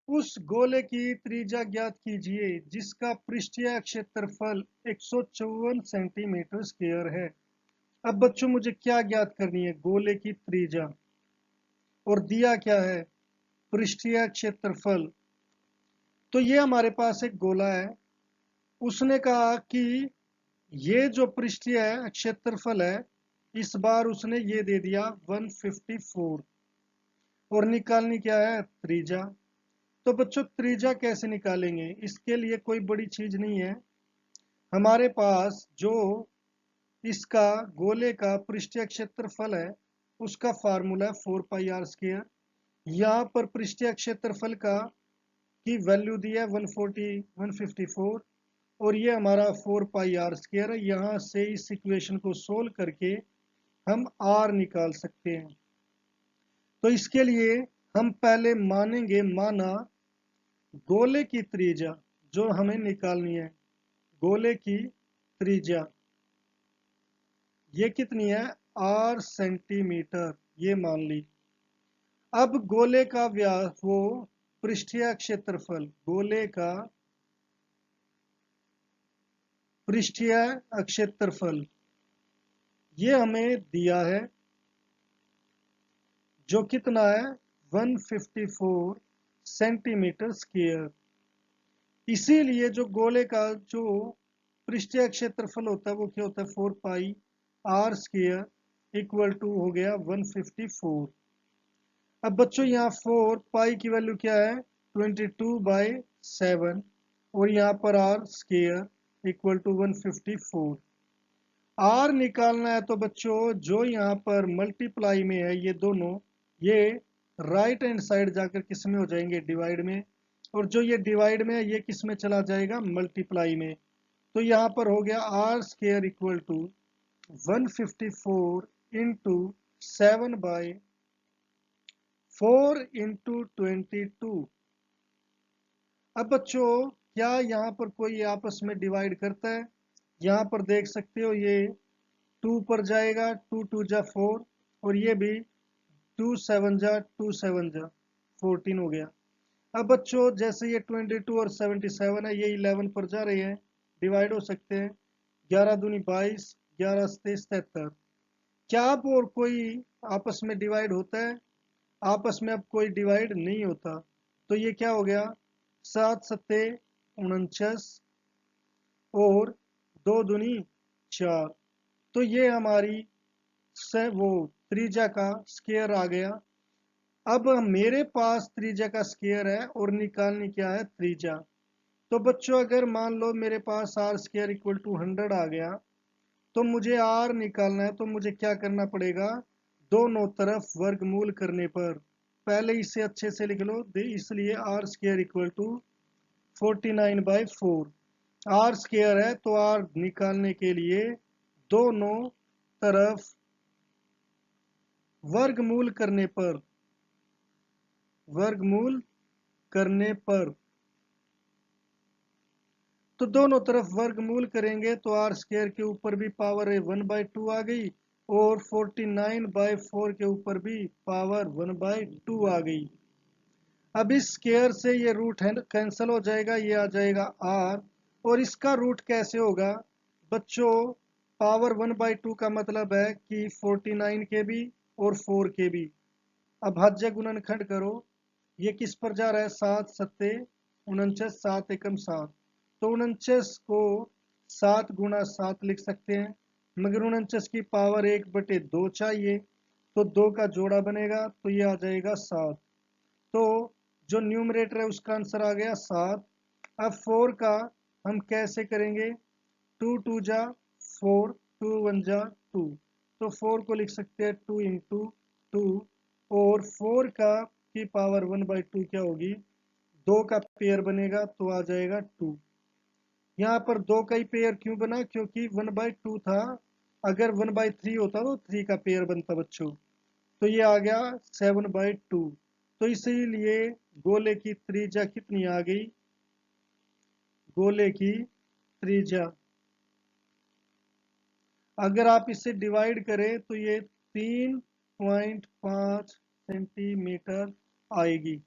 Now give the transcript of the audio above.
उस गोले की त्रिज्या ज्ञात कीजिए जिसका पृष्ठीय क्षेत्रफल 154 सेंटीमीटर स्क्वायर है। अब बच्चों मुझे क्या ज्ञात करनी है? गोले की त्रिज्या, और दिया क्या है? पृष्ठीय क्षेत्रफल। तो ये हमारे पास एक गोला है, उसने कहा कि ये जो पृष्ठीय क्षेत्रफल है, इस बार उसने ये दे दिया 154, और निकालनी क्या है? त्रिज्या। तो बच्चों त्रिज्या कैसे निकालेंगे? इसके लिए कोई बड़ी चीज नहीं है। हमारे पास जो इसका गोले का पृष्ठीय क्षेत्रफल है, उसका फार्मूला है 4 पाई r स्क्वायर। यहाँ पर पृष्ठीय क्षेत्रफल का की वैल्यू दी है 154, और ये हमारा 4 पाई r स्क्वायर है। यहाँ से इस इक्वेशन को सोल्व करके हम r निकाल सकते हैं। तो इसके लिए हम पहले मानेंगे, माना गोले की त्रिज्या जो हमें निकालनी है, गोले की त्रिज्या ये कितनी है? r सेंटीमीटर, ये मान ली। अब गोले का व्यास, वो पृष्ठीय क्षेत्रफल, गोले का पृष्ठीय क्षेत्रफल ये हमें दिया है, जो कितना है? 154 सेंटीमीटर स्क्वायर। इसीलिए जो गोले का जो पृष्ठीय क्षेत्रफल होता है वो क्या होता है? 4 पाई r स्क्वायर इक्वल टू हो गया 154। अब बच्चों यहाँ 4 पाई की वैल्यू क्या है? 22/7, और यहाँ पर r square equal to 154। r निकालना है तो बच्चों जो यहाँ पर मल्टीप्लाई में है, ये दोनों, ये राइट हैंड साइड जाकर किस में हो जाएंगे? डिवाइड में। और जो ये डिवाइड में है ये किस में चला जाएगा? मल्टीप्लाई में। तो यहाँ पर हो गया r square equal to 154 into 7/4 into 22। अब बच्चों क्या यहाँ पर कोई आपस में डिवाइड करता है? यहाँ पर देख सकते हो, ये 2 पर जाएगा, 2 2 जा 4, और ये भी 2 7 जा 2 7 जा 14 हो गया। अब बच्चों जैसे ये 22 और 77 है, ये 11 पर जा रहे हैं, डिवाइड हो सकते हैं। 11 दूनी 22, 11 सते 77। क्या अब और कोई आपस में डिवाइड होता है? आपस में अब कोई डिवाइड नहीं होता। तो ये क्या हो गया? 7 सत्ते 49, और 2 दूनी 4। तो ये हमारी से वो त्रिज्या का स्क्वायर आ गया। अब मेरे पास त्रिज्या का स्क्वायर है और निकालनी क्या है? त्रिज्या। तो बच्चों अगर मान लो मेरे पास r स्क्वायर इक्वल टू 100 आ गया, तो मुझे r निकालना है, तो मुझे क्या करना पड़ेगा? दोनों तरफ वर्गमूल करने पर। पहले इसे अच्छे से लिख लो, इसलिए r square equal to 49/4। r स्क्वायर है तो r निकालने के लिए दोनों तरफ वर्गमूल करने पर, वर्गमूल करने पर, तो दोनों तरफ वर्गमूल करेंगे तो r स्क्वायर के ऊपर भी पावर 1/2 आ गई, और 49/4 के ऊपर भी पावर 1/2 आ गई। अब इस स्क्वायर से ये रूट कैंसिल हो जाएगा, ये आ जाएगा r। और इसका रूट कैसे होगा? बच्चों पावर 1/2 का मतलब है कि 49 के भी और 4 के भी। अब भाज्य गुणनखंड करो, ये किस पर जा रहा है? 7 सत्ते 49, 7 एकम 7। तो 49 को 7 गुणा 7 लिख सकते हैं, मगर 49 की पावर 1/2 चाहिए, तो 2 का जोड़ा बनेगा, तो ये आ जाएगा 7। तो जो न्यूमरेटर है उसका आंसर आ गया 7। अब 4 का हम कैसे करेंगे? 2 2 जा 4, 2 1 जा 2, तो 4 को लिख सकते हैं 2 इंटू 2, और 4 का की पावर 1/2 क्या होगी? 2 का पेयर बनेगा तो आ जाएगा 2। यहाँ पर 2 का ही पेयर क्यों बना? क्योंकि 1/2 था, अगर 1/3 होता तो 3 का पेयर बनता बच्चों। तो ये आ गया 7/2। तो इसीलिए गोले की त्रिज्या कितनी आ गई? गोले की त्रिज्या अगर आप इसे डिवाइड करें तो ये 3.5 सेंटीमीटर आएगी।